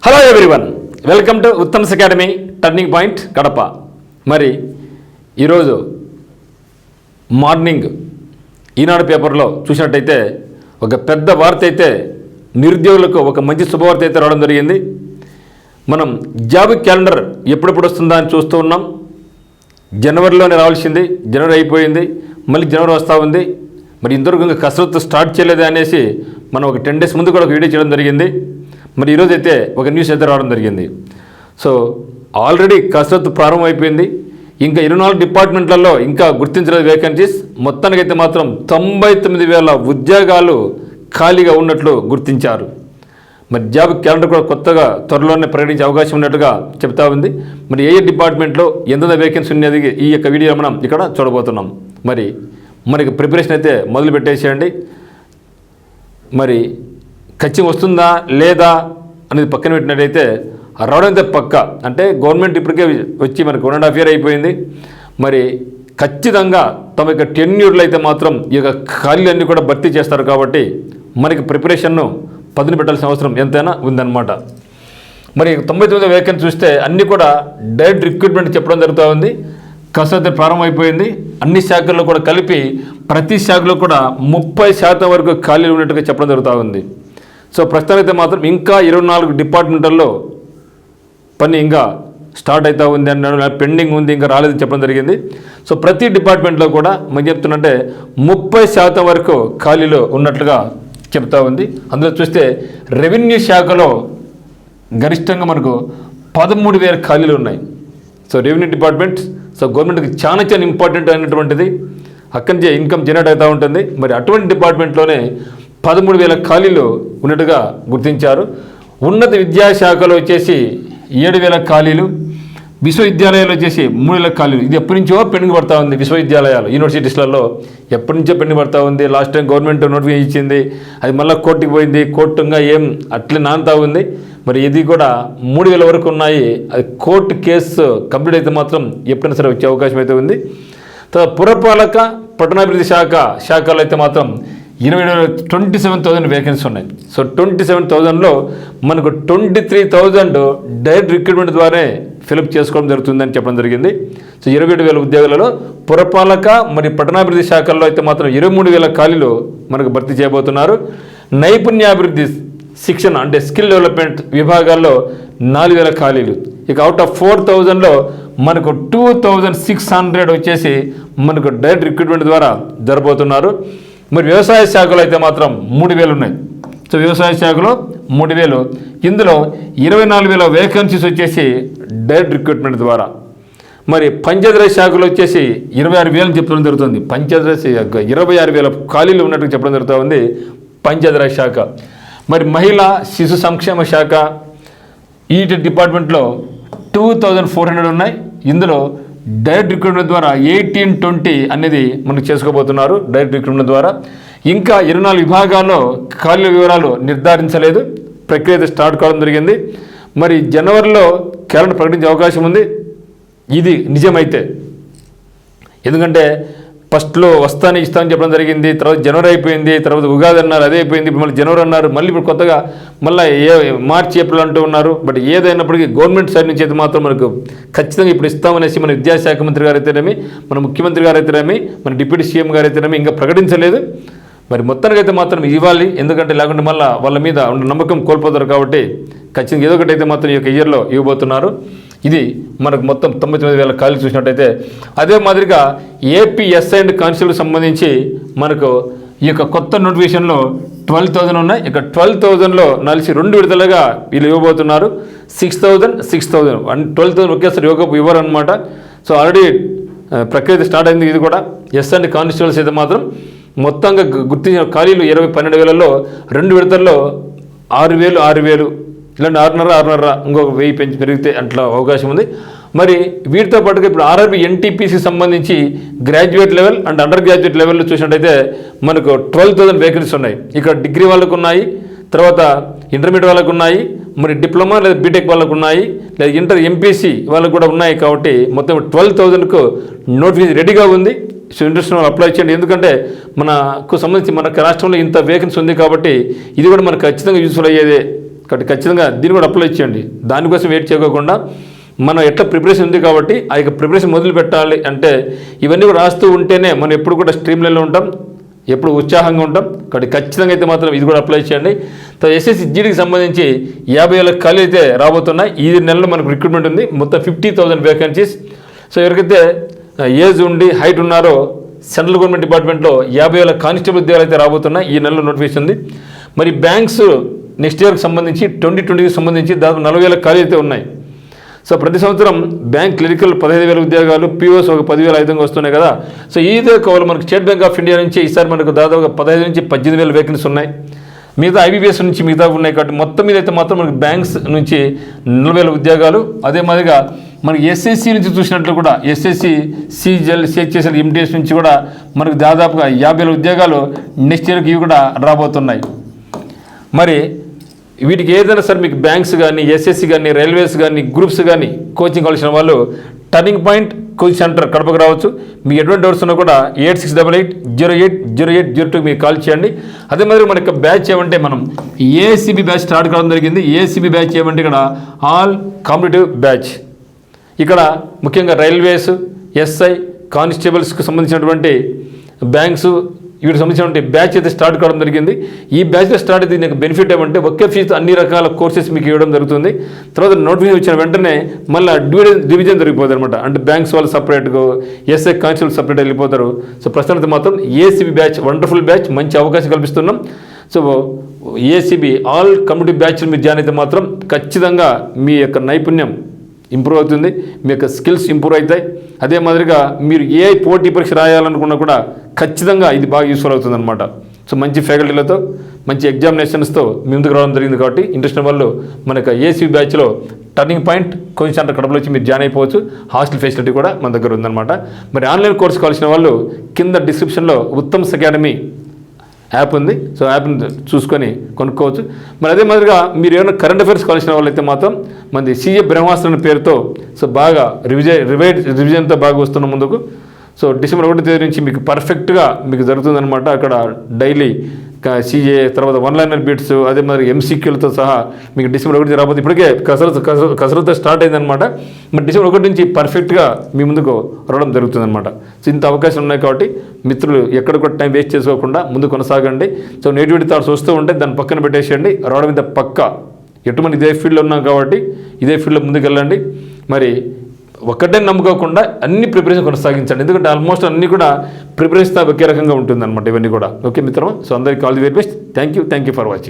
Hello everyone, welcome to Uttam's academy turning point Kadapa. మరి ఈరోజు morning ఈనాడు పేపర్లో చూసినట్టయితే ఒక పెద్ద వార్త అయితే నిరుద్యోగులకు ఒక మంచి శుభవార్త అయితే రావడం జరిగింది. మనం జాబ్ క్యాలెండర్ ఎప్పుడెప్పుడు వస్తుందా అని చూస్తూ ఉన్నాం. జనవరిలోనే రావాల్సింది, జనవరి అయిపోయింది, మళ్ళీ జనవరి వస్తూ ఉంది. మరి ఇంతవరకు ఇంకా కసరత్తు స్టార్ట్ చేయలేదే అనేసి మనం ఒక 10 days ముందు కూడా ఒక వీడియో చేయడం జరిగింది. మరి ఈరోజు అయితే ఒక న్యూస్ అయితే రావడం జరిగింది. సో ఆల్రెడీ కసరత్తు ప్రారంభమైపోయింది. ఇంకా 24 డిపార్ట్మెంట్లలో ఇంకా గుర్తించలేదు వేకెన్సీస్. మొత్తానికైతే మాత్రం 99,000 ఉద్యోగాలు ఖాళీగా ఉన్నట్లు గుర్తించారు. మరి జాబ్ క్యాలెండర్ కూడా కొత్తగా త్వరలోనే ప్రకటించే అవకాశం ఉన్నట్టుగా చెప్తా ఉంది. మరి ఏ డిపార్ట్మెంట్లో ఎంత వేకెన్సీ ఉన్నది ఈ యొక్క వీడియో మనం ఇక్కడ చూడబోతున్నాం. మరి మనకి ప్రిపరేషన్ అయితే మొదలు పెట్టేసేయండి. మరి ఖచ్చితంగా వస్తుందా లేదా అనేది పక్కన పెట్టినట్టయితే రావడం అయితే పక్క. అంటే గవర్నమెంట్ ఇప్పటికే వచ్చి మనకు 1.5 year అయిపోయింది. మరి ఖచ్చితంగా తమ యొక్క టెన్యూర్లో అయితే మాత్రం ఈ యొక్క ఖాళీలన్నీ కూడా భర్తీ చేస్తారు. కాబట్టి మనకి ప్రిపరేషన్ను పదును పెట్టాల్సిన అవసరం ఎంతైనా ఉందన్నమాట. మరి 99 వేకెన్సీ చూస్తే అన్నీ కూడా డైరెక్ట్ రిక్రూట్మెంట్ చెప్పడం జరుగుతూ ఉంది. కసరత్తు ప్రారంభమైపోయింది. అన్ని శాఖల్లో కూడా కలిపి ప్రతి శాఖలో కూడా 30% వరకు ఖాళీలు ఉన్నట్టుగా చెప్పడం జరుగుతూ ఉంది. సో ప్రస్తుతానికి మాత్రం ఇంకా 24 డిపార్ట్మెంట్లలో పని ఇంకా స్టార్ట్ అవుతూ ఉంది అన్న పెండింగ్ ఉంది, ఇంకా రాలేదని చెప్పడం జరిగింది. సో ప్రతి డిపార్ట్మెంట్లో కూడా మనం చెప్తున్నట్టే 30% వరకు ఖాళీలు ఉన్నట్లుగా చెప్తా ఉంది. అందులో చూస్తే రెవెన్యూ శాఖలో గరిష్టంగా మనకు 13,000 ఖాళీలు ఉన్నాయి. సో రెవెన్యూ డిపార్ట్మెంట్ సో గవర్నమెంట్కి చాలా ఇంపార్టెంట్ అయినటువంటిది. అక్కడి నుంచే ఇన్కమ్ జనరేట్ అవుతూ ఉంటుంది. మరి అటువంటి డిపార్ట్మెంట్లోనే 13,000 ఖాళీలు ఉన్నట్టుగా గుర్తించారు. ఉన్నత విద్యాశాఖలో వచ్చేసి 7,000 ఖాళీలు, విశ్వవిద్యాలయాలు వచ్చేసి 3,000 ఖాళీలు. ఇది ఎప్పటి నుంచో పెండింగ్ పడతా ఉంది. విశ్వవిద్యాలయాలు యూనివర్సిటీస్లలో ఎప్పటి నుంచో పెండింగ్ పడతా ఉంది. లాస్ట్ టైం గవర్నమెంట్ నోటిఫికేషన్ ఇచ్చింది, అది మళ్ళీ కోర్టుకి పోయింది, కోర్టుగా ఏం అట్లే నానుతా ఉంది. మరి ఇది కూడా 3,000 వరకు ఉన్నాయి. అది కోర్టు కేసు కంప్లీట్ అయితే మాత్రం ఎప్పుడైనా సరే వచ్చే అవకాశం అయితే ఉంది. తర్వాత పురపాలక పట్టణాభివృద్ధి శాఖలో అయితే మాత్రం 27,000 వేకెన్సీ ఉన్నాయి. సో 27,000లో మనకు 23,000 డైరెక్ట్ రిక్రూట్మెంట్ ద్వారానే ఫిలప్ చేసుకోవడం జరుగుతుందని చెప్పడం జరిగింది. సో 27,000 ఉద్యోగాలలో పురపాలక మరియు పట్టణాభివృద్ధి శాఖల్లో అయితే మాత్రం 23,000 ఖాళీలు మనకు భర్తీ చేయబోతున్నారు. నైపుణ్యాభివృద్ధి శిక్షణ అంటే స్కిల్ డెవలప్మెంట్ విభాగాల్లో 4,000 ఖాళీలు. ఇక అవుట్ ఆఫ్ 4,000లో మనకు 2,600 వచ్చేసి మనకు డైరెక్ట్ రిక్రూట్మెంట్ ద్వారా జరబోతున్నారు. మరి వ్యవసాయ శాఖలో అయితే మాత్రం 3,000 ఉన్నాయి. సో వ్యవసాయ శాఖలో 3,000, ఇందులో 24,000 వేకెన్సీస్ వచ్చేసి డైరెక్ట్ రిక్రూట్మెంట్ ద్వారా. మరి పంచాయతీరాజ్ శాఖలో వచ్చేసి 26,000 చెప్పడం జరుగుతుంది. పంచాయతీరాజ్ 26,000 ఖాళీలు ఉన్నట్టు చెప్పడం జరుగుతూ ఉంది పంచాయతీరాజ్ శాఖ. మరి మహిళా శిశు సంక్షేమ శాఖ ఈ డిపార్ట్మెంట్లో 2,400 ఉన్నాయి. ఇందులో డైరెక్ట్ రిక్రూట్మెంట్ ద్వారా 18-20 అనేది మనకు చేసుకోబోతున్నారు డైరెక్ట్ రిక్రూట్మెంట్ ద్వారా. ఇంకా 24 విభాగాల్లో ఖాళీల వివరాలు నిర్ధారించలేదు. ప్రక్రియ అయితే స్టార్ట్ కావడం జరిగింది. మరి జనవరిలో క్యాలెండర్ ప్రకటించే అవకాశం ఉంది ఇది నిజమైతే. ఎందుకంటే ఫస్ట్లో వస్తానే ఇస్తామని చెప్పడం జరిగింది, తర్వాత జనవరి అయిపోయింది, తర్వాత ఉగాది అన్నారు, అదే అయిపోయింది, మళ్ళీ జనవరి అన్నారు, మళ్ళీ ఇప్పుడు కొత్తగా మళ్ళీ మార్చి ఏప్రిల్ అంటూ ఉన్నారు. బట్ ఏదైనప్పటికీ గవర్నమెంట్ సైడ్ నుంచి అయితే మాత్రం మనకు ఖచ్చితంగా ఇప్పుడు ఇస్తామనేసి మన విద్యాశాఖ మంత్రి గారు అయితేనేమి, మన ముఖ్యమంత్రి గారు అయితేనేమి, మన డిప్యూటీ సీఎం గారు అయితేనేమి ఇంకా ప్రకటించలేదు. మరి మొత్తానికైతే మాత్రం ఇవ్వాలి, ఎందుకంటే లేకుంటే మళ్ళీ వాళ్ళ మీద ఉన్న నమ్మకం కోల్పోతారు. కాబట్టి ఖచ్చితంగా ఏదో ఒకటి అయితే మాత్రం ఈ యొక్క ఇయర్లో ఇవ్వబోతున్నారు. ఇది మనకు మొత్తం 99,000 ఖాళీలు చూసినట్టయితే. అదే మాదిరిగా ఏపీ ఎస్ఐ అండ్ కానిస్టేబుల్కి సంబంధించి మనకు ఈ యొక్క కొత్త నోటిఫికేషన్లో 12,000 ఉన్నాయి. ఇక 12,000లో నలిసి 2 విడతలుగా వీళ్ళు ఇవ్వబోతున్నారు. 6,000 12,000 ఒకేసారి ఇవ్వరు అనమాట. సో ఆల్రెడీ ప్రక్రియ స్టార్ట్ అయింది. ఇది కూడా ఎస్ఐ అండ్ కానిస్టేబుల్స్ అయితే మాత్రం మొత్తంగా గుర్తించిన ఖాళీలు 12,000లో 2 విడతల్లో 6,000 ఇలాంటి 6,500 ఇంకొక 1,000 పెంచి పెరిగితే అట్లా అవకాశం ఉంది. మరి వీటితో పాటుగా ఇప్పుడు ఆర్ఆర్బీ ఎన్టీపీసీ సంబంధించి graduate level and under graduate లెవెల్లో చూసినట్టయితే మనకు 12,000 వేకెన్సీస్ ఉన్నాయి. ఇక్కడ డిగ్రీ వాళ్ళకు ఉన్నాయి, తర్వాత ఇంటర్మీడియట్ వాళ్ళకు ఉన్నాయి, మరి డిప్లొమా లేదా బీటెక్ వాళ్ళకు ఉన్నాయి, లేదా ఇంటర్ ఎంపీసీ వాళ్ళకు కూడా ఉన్నాయి. కాబట్టి మొత్తం 12,000కు నోటిఫికేషన్ రెడీగా ఉంది. సో ఇంట్రెస్ట్ వాళ్ళు అప్లై చేయండి. ఎందుకంటే మనకు సంబంధించి మన రాష్ట్రంలో ఇంత వేకెన్సీ ఉంది కాబట్టి ఇది కూడా మనకు ఖచ్చితంగా యూస్ఫుల్ అయ్యేదే. కాబట్టి ఖచ్చితంగా దీన్ని కూడా అప్లై చేయండి. దానికోసం వెయిట్ చేయకోకుండా మనం ఎట్లా ప్రిపరేషన్ ఉంది కాబట్టి ఆ యొక్క ప్రిపరేషన్ మొదలు పెట్టాలి అంటే ఇవన్నీ కూడా రాస్తూ ఉంటేనే మనం ఎప్పుడు కూడా స్ట్రీమ్ లైన్లో ఉంటాం, ఎప్పుడు ఉత్సాహంగా ఉంటాం. కాబట్టి ఖచ్చితంగా అయితే మాత్రం ఇది కూడా అప్లై చేయండి. ఎస్ఎస్సి జీడీకి సంబంధించి 50,000 ఖాళీ అయితే రాబోతున్నాయి. ఈ నెలలో మనకు రిక్రూట్మెంట్ ఉంది, మొత్తం 50,000 వేకెన్సీస్. సో ఎవరికైతే ఏజ్ ఉండి హైట్ ఉన్నారో సెంట్రల్ గవర్నమెంట్ డిపార్ట్మెంట్లో 50,000 కానిస్టేబుల్ ఉద్యోగాలు అయితే రాబోతున్నాయి. ఈ నెలలో నోటిఫికేషన్ ఉంది. మరి బ్యాంక్స్ నెక్స్ట్ ఇయర్కి సంబంధించి 2020కి సంబంధించి దాదాపు 40,000 ఖాళీ అయితే ఉన్నాయి. సో ప్రతి సంవత్సరం బ్యాంక్ క్లరికల్ 15,000 ఉద్యోగాలు, పీఓస్ ఒక 10,500 వస్తున్నాయి కదా. సో ఇదే కావాలి మనకు స్టేట్ బ్యాంక్ ఆఫ్ ఇండియా నుంచి ఈసారి మనకు దాదాపు 15,000 నుంచి 18,000 వేకెన్సీస్ ఉన్నాయి. మిగతా ఐబీపీఎస్ నుంచి మిగతా ఉన్నాయి. కాబట్టి మొత్తం మీద అయితే మాత్రం మనకు బ్యాంక్స్ నుంచి 40,000 ఉద్యోగాలు. అదే మాదిరిగా మనకి ఎస్ఎస్సి నుంచి చూసినట్లు కూడా ఎస్ఎస్సి, సిజిఎల్, సిహెచ్ఎస్ఎల్, ఎంటీఎస్ నుంచి కూడా మనకు దాదాపుగా 50,000 ఉద్యోగాలు నెక్స్ట్ ఇయర్కి ఇవి కూడా రాబోతున్నాయి. మరి వీటికి ఏదైనా సరే మీకు బ్యాంక్స్ కానీ, ఎస్ఎస్సి కానీ, రైల్వేస్ కానీ, గ్రూప్స్ కానీ కోచింగ్ కావాల్సిన వాళ్ళు టర్నింగ్ పాయింట్ కోచింగ్ సెంటర్ కడపకు రావచ్చు. మీకు ఎటువంటి డౌట్స్ ఉన్నా కూడా 8688080802 మీకు కాల్ చేయండి. అదే మాదిరి మన యొక్క బ్యాచ్ ఏమంటే మనం ఏఎస్సిబి బ్యాచ్ స్టార్ట్ కావడం జరిగింది. ఏఎస్సిబి బ్యాచ్ ఏమంటే ఇక్కడ ఆల్ కాంపిటేటివ్ బ్యాచ్. ఇక్కడ ముఖ్యంగా రైల్వేస్, ఎస్ఐ, కానిస్టేబుల్స్కి సంబంధించినటువంటి బ్యాంక్స్ వీటికి సంబంధించినటువంటి బ్యాచ్ అయితే స్టార్ట్ కావడం జరిగింది. ఈ బ్యాచ్లో స్టార్ట్ అయితే దీనికి బెనిఫిట్ ఏమంటే ఒకే ఫీజు అన్ని రకాల కోర్సెస్ మీకు ఇవ్వడం జరుగుతుంది. తర్వాత నోటిఫికేషన్ వచ్చిన వెంటనే మళ్ళీ డివిజన్ జరిగిపోతుంది అనమాట. అంటే బ్యాంక్స్ వాళ్ళు సపరేట్గా, ఎస్ఐ కానిస్టేబుల్ సపరేట్ వెళ్ళిపోతారు. సో ప్రస్తుతానికి మాత్రం ఏసీబీ బ్యాచ్ వండర్ఫుల్ బ్యాచ్, మంచి అవకాశం కల్పిస్తున్నాం. సో ఏసీబీ ఆల్ కమ్యూనిటీ బ్యాచ్లు మీరు జాయిన్ అయితే మాత్రం ఖచ్చితంగా మీ యొక్క నైపుణ్యం ఇంప్రూవ్ అవుతుంది, మీ యొక్క స్కిల్స్ ఇంప్రూవ్ అవుతాయి. అదే మాదిరిగా మీరు ఏ పోటీ పరీక్ష రాయాలనుకున్నా కూడా ఖచ్చితంగా ఇది బాగా యూస్ఫుల్ అవుతుంది అనమాట. సో మంచి ఫ్యాకల్టీలతో, మంచి ఎగ్జామినేషన్స్తో మీ ముందుకు రావడం జరిగింది. కాబట్టి ఇంట్రెస్ట్ ఉన్న వాళ్ళు మన యొక్క ఏసీ బ్యాచ్లో టర్నింగ్ పాయింట్ కోచింగ్ సెంటర్ కడపలో వచ్చి మీరు జాయిన్ అయిపోవచ్చు. హాస్టల్ ఫెసిలిటీ కూడా మన దగ్గర ఉందన్నమాట. మరి ఆన్లైన్ కోర్సు కావాల్సిన వాళ్ళు కింద డిస్క్రిప్షన్లో ఉత్తమ్స్ అకాడమీ యాప్ ఉంది. సో యాప్ని చూసుకొని కొనుక్కోవచ్చు. మరి అదే మాదిరిగా మీరు ఏమైనా కరెంట్ అఫైర్స్ కావాల్సిన వాళ్ళైతే మాత్రం మనది సీఏ బ్రహ్మాస్త్ర అనే పేరుతో సో బాగా రివిజన్తో బాగా వస్తున్న ముందుకు. సో డిసెంబర్ 1వ తేదీ నుంచి మీకు పర్ఫెక్ట్గా మీకు జరుగుతుందన్నమాట. అక్కడ డైలీ సీఏ, తర్వాత వన్లైనర్ బిట్స్, అదే మరి ఎంసీక్యూలతో సహా మీకు డిసెంబర్ 1 రాబోతుంది. ఇప్పటికే కసరత్తు స్టార్ట్ అయిందనమాట. మరి డిసెంబర్ 1 నుంచి పర్ఫెక్ట్గా మీ ముందుకు రావడం జరుగుతుందన్నమాట. సో ఇంత అవకాశం ఉన్నాయి కాబట్టి మిత్రులు ఎక్కడ కూడా టైం వేస్ట్ చేసుకోకుండా ముందు కొనసాగండి. సో నెగిటివిటీ థాట్స్ వస్తూ ఉంటే దాన్ని పక్కన పెట్టేసేయండి. రావడం ఇంత పక్కా ఎటువంటి ఇదే ఫీల్డ్లో ఉన్నాం కాబట్టి ఇదే ఫీల్డ్లో ముందుకు వెళ్ళండి. మరి ఒక్కటే నమ్ముకోకుండా అన్ని ప్రిపరేషన్ కొనసాగించండి. ఎందుకంటే ఆల్మోస్ట్ అన్నీ కూడా ప్రిపరేషన్ ఒకే రకంగా ఉంటుందన్నమాట ఇవన్నీ కూడా. ఓకే మిత్రమా. సో అందరికీ all the very best. Thank you for watching.